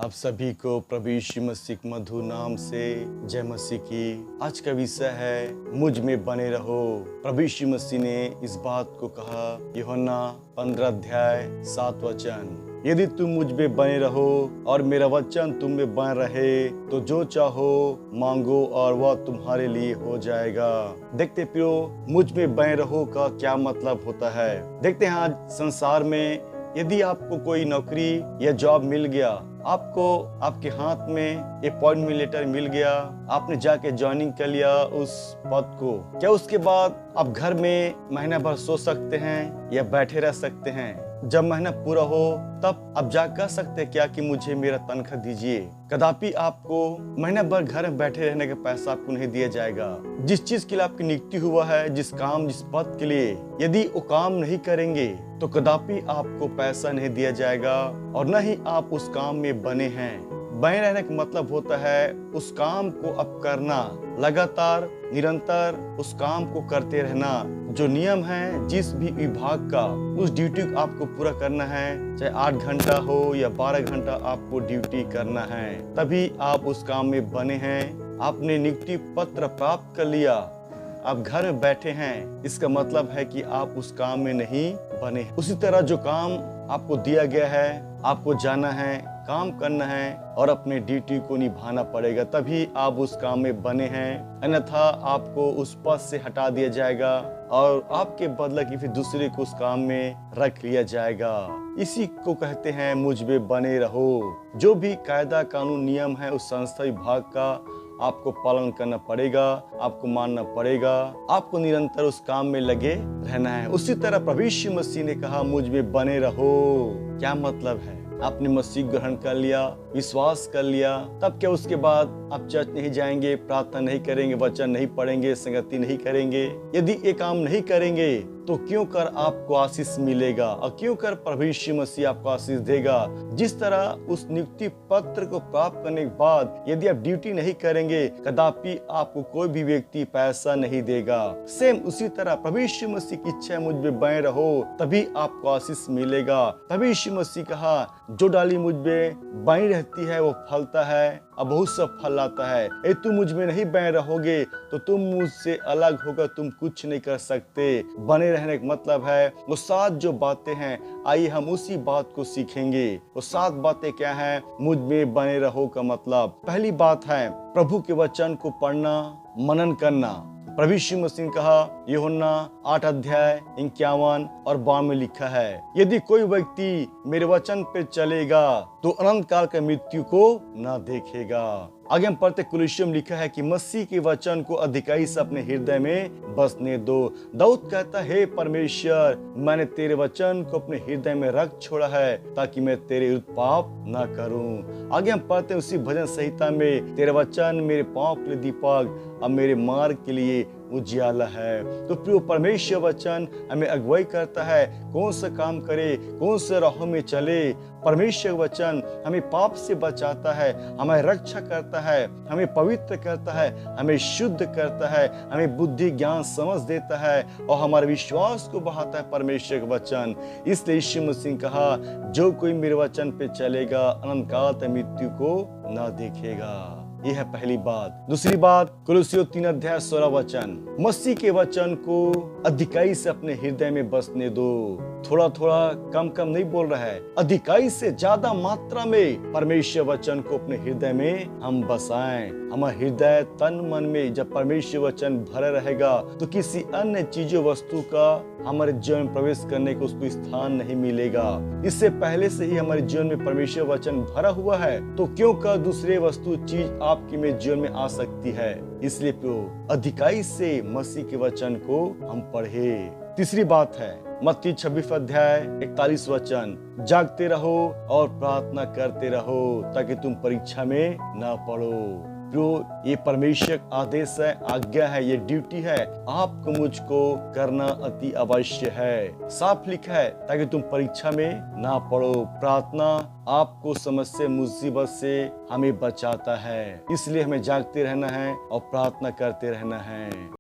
आप सभी को प्रभु यीशु मसीह के मधुर नाम से जय मसीह की। आज का विषय है मुझ में बने रहो। प्रभु यीशु मसीह ने इस बात को कहा यूहन्ना 15 अध्याय 7 वचन, यदि तुम मुझ में बने रहो और मेरा वचन तुम में बन रहे तो जो चाहो मांगो और वह तुम्हारे लिए हो जाएगा। देखते प्रियो, मुझ में बने रहो का क्या मतलब होता है। देखते हैं आज संसार में यदि आपको कोई नौकरी या जॉब मिल गया, आपको आपके हाथ में अपॉइंटमेंट लेटर मिल गया, आपने जाके ज्वाइनिंग कर लिया उस पद को, क्या उसके बाद आप घर में महीना भर सो सकते हैं या बैठे रह सकते हैं? जब महीना पूरा हो तब आप जा कह सकते हैं क्या कि मुझे मेरा तनख्वाह दीजिए? कदापि आपको महीना भर घर में बैठे रहने का पैसा आपको नहीं दिया जाएगा। जिस चीज के लिए आपकी नियुक्ति हुआ है, जिस पद के लिए, यदि वो काम नहीं करेंगे तो कदापि आपको पैसा नहीं दिया जाएगा और न ही आप उस काम में बने हैं। बने रहने का मतलब होता है उस काम को अब करना, लगातार निरंतर उस काम को करते रहना। जो नियम है जिस भी विभाग का, उस ड्यूटी को आपको पूरा करना है, चाहे 8 घंटा हो या 12 घंटा आपको ड्यूटी करना है, तभी आप उस काम में बने हैं। आपने नियुक्ति पत्र प्राप्त कर लिया, आप घर में बैठे हैं, इसका मतलब है कि आप उस काम में नहीं बने। उसी तरह जो काम आपको दिया गया है, आपको जाना है, काम करना है और अपने ड्यूटी को निभाना पड़ेगा, तभी आप उस काम में बने हैं। अन्यथा आपको उस पद से हटा दिया जाएगा और आपके बदला की फिर दूसरे को उस काम में रख लिया जाएगा। इसी को कहते हैं मुझ में बने रहो। जो भी कायदा कानून नियम है उस संस्था विभाग का आपको पालन करना पड़ेगा, आपको मानना पड़ेगा, आपको निरंतर उस काम में लगे रहना है। उसी तरह प्रभु यीशु मसीह ने कहा मुझ में बने रहो। क्या मतलब है? आपने मसीह ग्रहण कर लिया, विश्वास कर लिया, तब क्या उसके बाद आप चर्च नहीं जाएंगे, प्रार्थना नहीं करेंगे, वचन नहीं पढ़ेंगे, संगति नहीं करेंगे? यदि ये काम नहीं करेंगे तो क्यों कर आपको आशीष मिलेगा और क्यों कर प्रभु यीशु मसीह आपको आशीष देगा? जिस तरह उस नियुक्ति पत्र को प्राप्त करने के बाद यदि आप ड्यूटी नहीं करेंगे, कदापि आपको कोई भी व्यक्ति पैसा नहीं देगा। सेम उसी तरह प्रभु यीशु मसीह की इच्छा है मुझ में बने रहो, तभी आपको आशीष मिलेगा। प्रभु यीशु मसीह कहा जो डाली मुझ में बनी रहती है वो फलता है और बहुत सा फल लाता है। यदि तुम मुझ में नहीं बने रहोगे तो तुम मुझसे अलग होकर तुम कुछ नहीं कर सकते। बने रहने का मतलब है वो 7 जो बातें हैं, आइए हम उसी बात को सीखेंगे। वो 7 बातें क्या हैं मुझ में बने रहो का मतलब? पहली बात है प्रभु के वचन को पढ़ना, मनन करना। प्रभु यीशु मसीह ने कहा यूहन्ना 8 अध्याय 51 और 52 में लिखा है, यदि कोई व्यक्ति मेरे वचन पे चलेगा तो अनंत काल का मृत्यु को न देखेगा। आगे हम पढ़ते कुलुस्सियों में लिखा है कि मसीह के वचन को अधिकाई से अपने हृदय में बसने दो। दाऊद कहता है, हे परमेश्वर, मैंने तेरे वचन को अपने हृदय में रख छोड़ा है ताकि मैं तेरे विरुद्ध पाप न करूं। आगे हम पढ़ते हैं उसी भजन संहिता में, तेरे वचन मेरे पांव के लिए दीपक और मेरे मार्ग के लिए उजियाला है। तो प्रिय, परमेश्वर वचन हमें अगुवाई करता है कौन सा काम करे, कौन से राहों में चले। परमेश्वर वचन हमें पाप से बचाता है, हमें रक्षा करता है, हमें पवित्र करता है, हमें शुद्ध करता है, हमें बुद्धि ज्ञान समझ देता है और हमारे विश्वास को बढ़ाता है परमेश्वर वचन। इसलिए यीशु मसीह ने कहा जो कोई मेरे वचन पे चलेगा अनंत काल तक मृत्यु को न देखेगा। यह है पहली बात। दूसरी बात, कुलुस्सियों 3 अध्याय 16 वचन, मसीह के वचन को अधिकाई से अपने हृदय में बसने दो। थोड़ा थोड़ा कम कम नहीं बोल रहा है, अधिकाई से ज्यादा मात्रा में परमेश्वर वचन को अपने हृदय में हम बसाएं। हमारा हृदय तन मन में जब परमेश्वर वचन भरा रहेगा तो किसी अन्य चीजों वस्तु का हमारे जीवन में प्रवेश करने को उसको स्थान नहीं मिलेगा। इससे पहले से ही हमारे जीवन में परमेश्वर वचन भरा हुआ है तो क्यों कर दूसरे वस्तु चीज आपके में जीवन में आ सकती है। इसलिए अधिकाई से मसीह के वचन को हम पढ़े। तीसरी बात है मत्ती 26 अध्याय 41 वचन, जागते रहो और प्रार्थना करते रहो ताकि तुम परीक्षा में न पड़ो। जो ये परमेश्वर आदेश है, आज्ञा है, ये ड्यूटी है, आपको मुझको करना अति अवश्य है। साफ लिखा है ताकि तुम परीक्षा में ना पड़ो। प्रार्थना आपको समस्या मुसीबत से हमें बचाता है, इसलिए हमें जागते रहना है और प्रार्थना करते रहना है।